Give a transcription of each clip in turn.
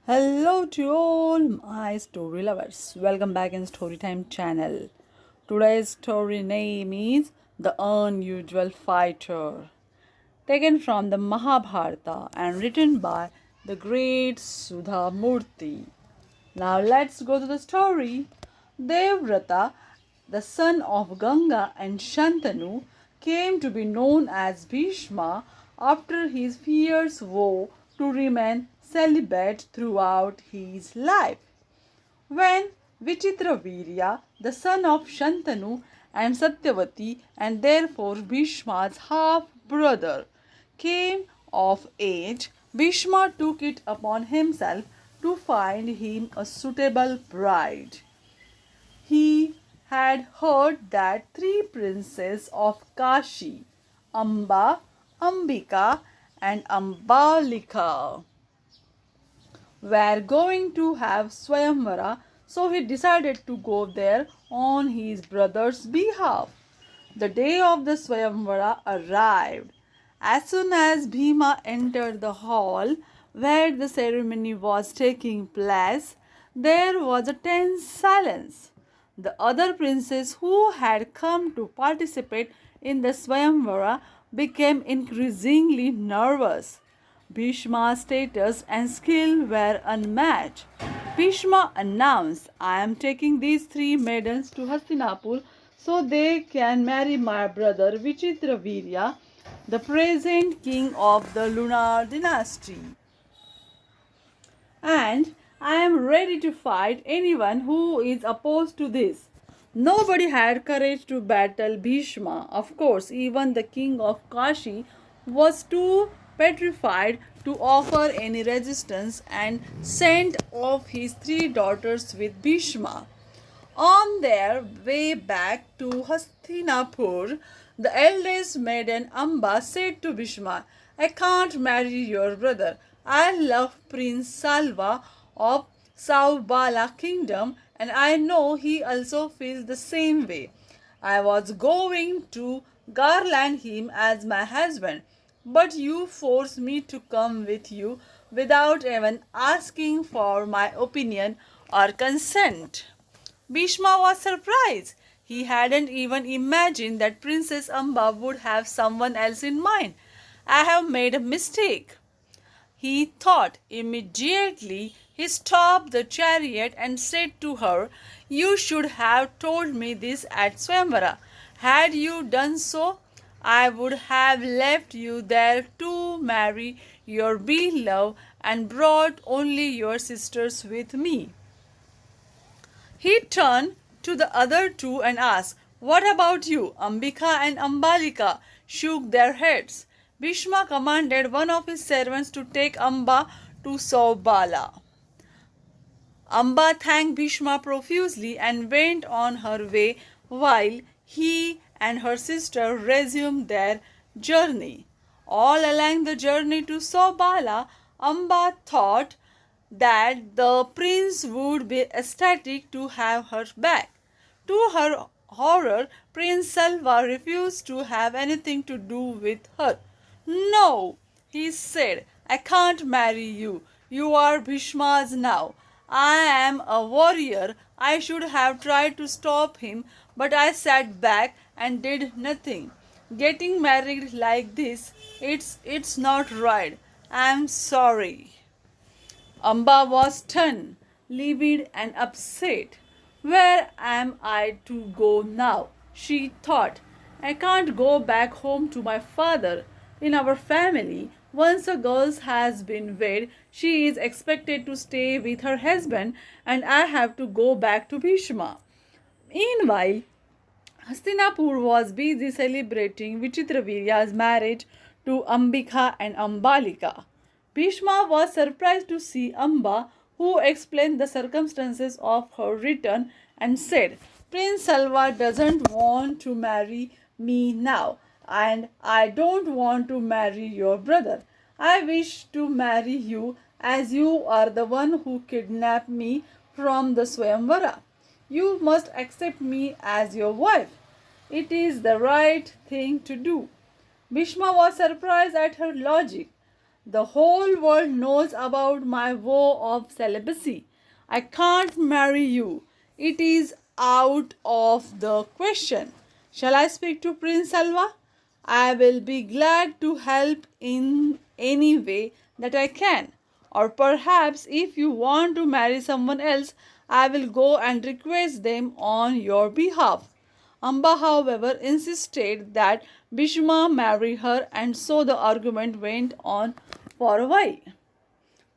Hello to all my story lovers. Welcome back in Storytime channel. Today's story name is The Unusual Fighter, taken from the Mahabharata and written by the great Sudha Murty. Now let's go to the story. Devrata, the son of Ganga and Shantanu, came to be known as Bhishma after his fierce vow to remain celibate throughout his life. When Vichitravirya, the son of Shantanu and Satyavati, and therefore Bhishma's half brother, came of age, Bhishma took it upon himself to find him a suitable bride. He had heard that three princes of Kashi, Amba, Ambika, and Ambalika, were going to have Swayamvara, so he decided to go there on his brother's behalf. The day of the Swayamvara arrived. As soon as Bhima entered the hall where the ceremony was taking place, there was a tense silence. The other princes who had come to participate in the Swayamvara became increasingly nervous. Bhishma's status and skill were unmatched. Bhishma announced, I am taking these three maidens to Hastinapur so they can marry my brother Vichitravirya, the present king of the lunar dynasty. And I am ready to fight anyone who is opposed to this. Nobody had courage to battle Bhishma. Of course, even the king of Kashi was too petrified to offer any resistance and sent off his three daughters with Bhishma. On their way back to Hastinapur, the eldest maiden Amba said to Bhishma, I can't marry your brother. I love Prince Salva of Saubala kingdom and I know he also feels the same way. I was going to garland him as my husband, but you forced me to come with you without even asking for my opinion or consent. Bhishma was surprised. He hadn't even imagined that Princess Amba would have someone else in mind. I have made a mistake, he thought. Immediately he stopped the chariot and said to her, You should have told me this at Swayamvara. Had you done so, I would have left you there to marry your beloved and brought only your sisters with me. He turned to the other two and asked, What about you? Ambika and Ambalika shook their heads. Bhishma commanded one of his servants to take Amba to Saubala. Amba thanked Bhishma profusely and went on her way while he and her sister resumed their journey. All along the journey to Saubala, Amba thought that the prince would be ecstatic to have her back. To her horror, Prince Salva refused to have anything to do with her. No, he said, I can't marry you. You are Bhishma's now. I am a warrior. I should have tried to stop him, but I sat back and did nothing. Getting married like this, it's not right. I'm sorry. Amba was stunned, livid, and upset. Where am I to go now? She thought. I can't go back home to my father. In our family, once a girl has been wed, she is expected to stay with her husband, and I have to go back to Bhishma. Meanwhile, Hastinapur was busy celebrating Vichitravirya's marriage to Ambika and Ambalika. Bhishma was surprised to see Amba, who explained the circumstances of her return and said, Prince Salva doesn't want to marry me now, and I don't want to marry your brother. I wish to marry you as you are the one who kidnapped me from the Swayamvara. You must accept me as your wife. It is the right thing to do. Bhishma was surprised at her logic. The whole world knows about my vow of celibacy. I can't marry you. It is out of the question. Shall I speak to Prince Salva? I will be glad to help in any way that I can. Or perhaps if you want to marry someone else, I will go and request them on your behalf. Amba, however, insisted that Bhishma marry her, and so the argument went on for a while.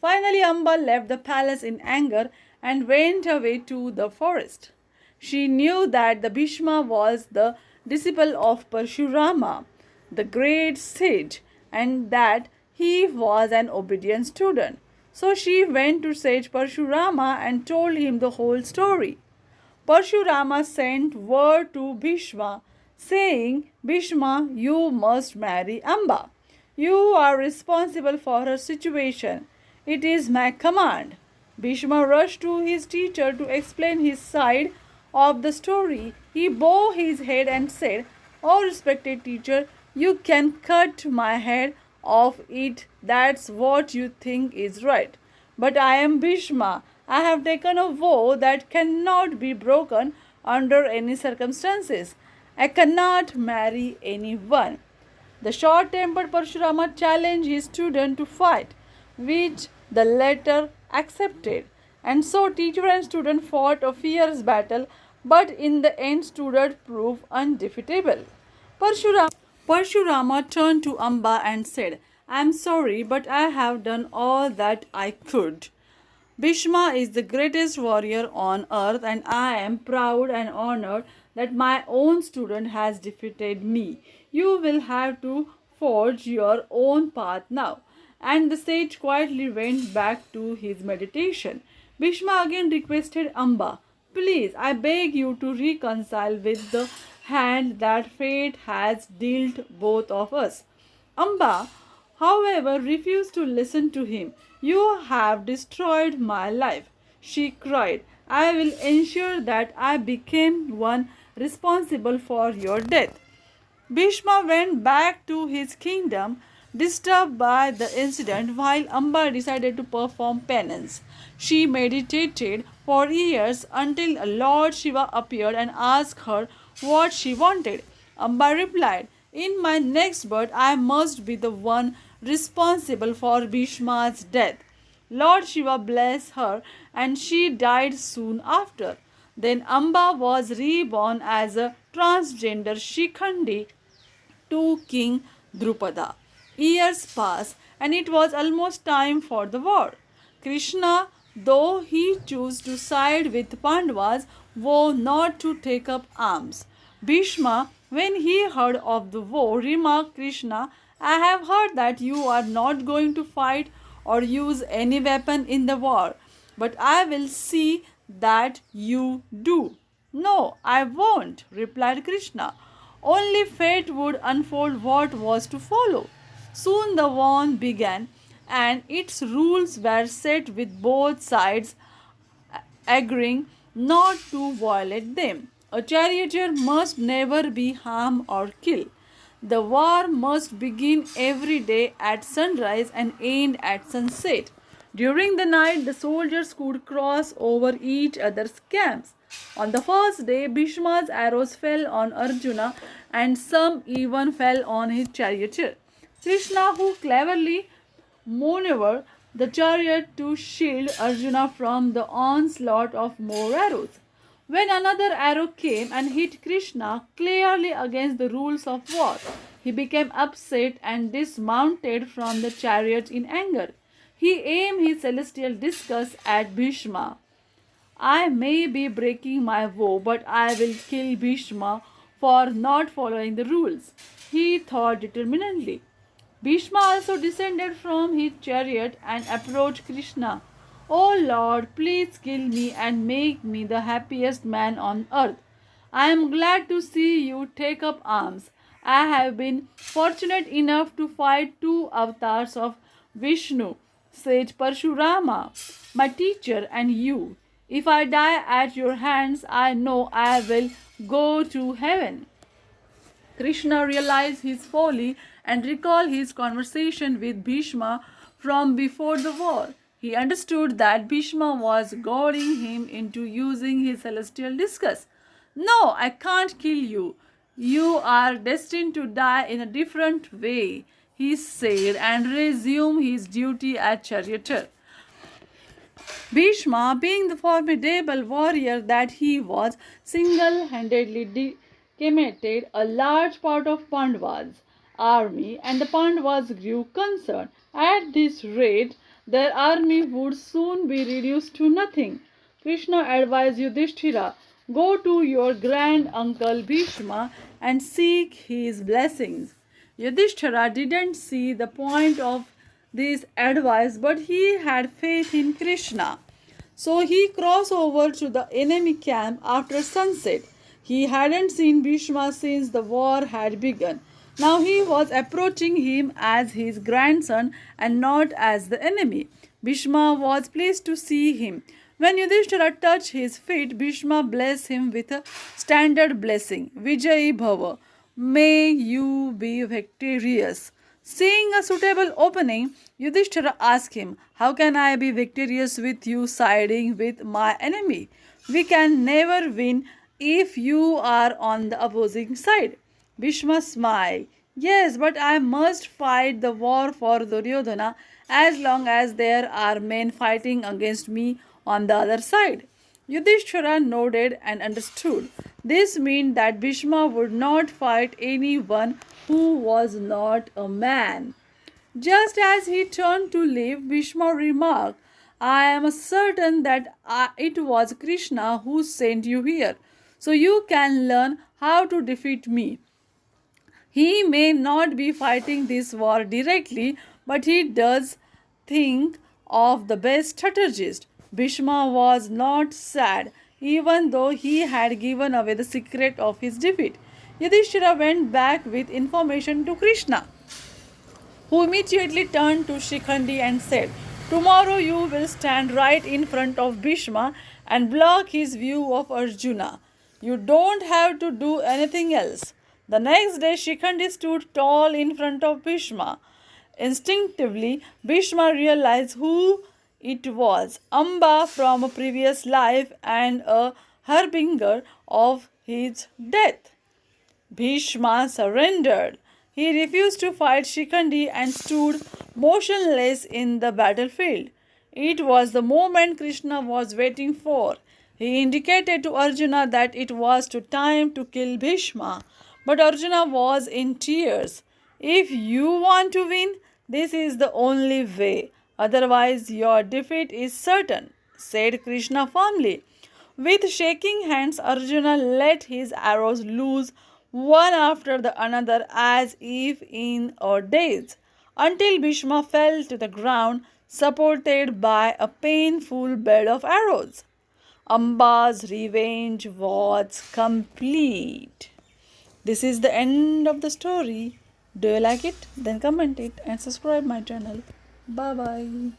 Finally, Amba left the palace in anger and went away to the forest. She knew that the Bhishma was the disciple of Parshurama, the great sage, and that he was an obedient student. So she went to sage Parshurama and told him the whole story. Parshurama sent word to Bhishma, saying, Bhishma, you must marry Amba. You are responsible for her situation. It is my command. Bhishma rushed to his teacher to explain his side of the story. He bowed his head and said, Oh, respected teacher, you can cut my head off it. That's what you think is right. But I am Bhishma. I have taken a vow that cannot be broken under any circumstances. I cannot marry anyone. The short-tempered Parshurama challenged his student to fight, which the latter accepted. And so teacher and student fought a fierce battle, but in the end student proved undefeatable. Parshurama turned to Amba and said, I am sorry, but I have done all that I could. Bhishma is the greatest warrior on earth, and I am proud and honored that my own student has defeated me. You will have to forge your own path now. And the sage quietly went back to his meditation. Bhishma again requested Amba, Please, I beg you to reconcile with the hand that fate has dealt both of us. Amba, however, refused to listen to him. You have destroyed my life, she cried. I will ensure that I became one responsible for your death. Bhishma went back to his kingdom, disturbed by the incident, while Amba decided to perform penance. She meditated for years until Lord Shiva appeared and asked her what she wanted. Amba replied, In my next birth, I must be the one responsible for Bhishma's death. Lord Shiva blessed her and she died soon after. Then Amba was reborn as a transgender Shikhandi to King Drupada. Years passed and it was almost time for the war. Krishna, though he chose to side with Pandavas, vowed not to take up arms. Bhishma, when he heard of the war, remarked, Krishna, I have heard that you are not going to fight or use any weapon in the war, but I will see that you do. No, I won't, replied Krishna. Only fate would unfold what was to follow. Soon the war began, and its rules were set with both sides agreeing not to violate them. A charioteer must never be harmed or killed. The war must begin every day at sunrise and end at sunset. During the night, the soldiers could cross over each other's camps. On the first day, Bhishma's arrows fell on Arjuna, and some even fell on his charioteer. Krishna, who cleverly maneuvered the chariot to shield Arjuna from the onslaught of more arrows. When another arrow came and hit Krishna clearly against the rules of war, he became upset and dismounted from the chariot in anger. He aimed his celestial discus at Bhishma. I may be breaking my vow, but I will kill Bhishma for not following the rules, he thought determinedly. Bhishma also descended from his chariot and approached Krishna. O Lord, please kill me and make me the happiest man on earth. I am glad to see you take up arms. I have been fortunate enough to fight two avatars of Vishnu, sage Parshurama, my teacher, and you. If I die at your hands, I know I will go to heaven. Krishna realized his folly and recalled his conversation with Bhishma from before the war. He understood that Bhishma was goading him into using his celestial discus. No, I can't kill you. You are destined to die in a different way, he said, and resumed his duty as charioteer. Bhishma, being the formidable warrior that he was, single-handedly decimated a large part of Pandava's army, and the Pandavas grew concerned. At this rate, their army would soon be reduced to nothing. Krishna advised Yudhishthira, go to your grand uncle Bhishma and seek his blessings. Yudhishthira didn't see the point of this advice, but he had faith in Krishna. So he crossed over to the enemy camp after sunset. He hadn't seen Bhishma since the war had begun. Now he was approaching him as his grandson and not as the enemy. Bhishma was pleased to see him. When Yudhishthira touched his feet, Bhishma blessed him with a standard blessing, Vijayi Bhava, may you be victorious. Seeing a suitable opening, Yudhishthira asked him, how can I be victorious with you siding with my enemy? We can never win if you are on the opposing side. Bhishma smiled. Yes, but I must fight the war for Duryodhana as long as there are men fighting against me on the other side. Yudhishthira nodded and understood. This meant that Bhishma would not fight anyone who was not a man. Just as he turned to leave, Bhishma remarked, I am certain that it was Krishna who sent you here, so you can learn how to defeat me. He may not be fighting this war directly, but he does think of the best strategist. Bhishma was not sad, even though he had given away the secret of his defeat. Yudhishthira went back with information to Krishna, who immediately turned to Shikhandi and said, tomorrow you will stand right in front of Bhishma and block his view of Arjuna. You don't have to do anything else. The next day, Shikhandi stood tall in front of Bhishma. Instinctively, Bhishma realized who it was, Amba from a previous life and a harbinger of his death. Bhishma surrendered. He refused to fight Shikhandi and stood motionless in the battlefield. It was the moment Krishna was waiting for. He indicated to Arjuna that it was time to kill Bhishma. But Arjuna was in tears. If you want to win, this is the only way. Otherwise, your defeat is certain, said Krishna firmly. With shaking hands, Arjuna let his arrows loose one after the another as if in a daze, until Bhishma fell to the ground, supported by a painful bed of arrows. Amba's revenge was complete. This is the end of the story. Do you like it? Then comment it and subscribe my channel. Bye bye.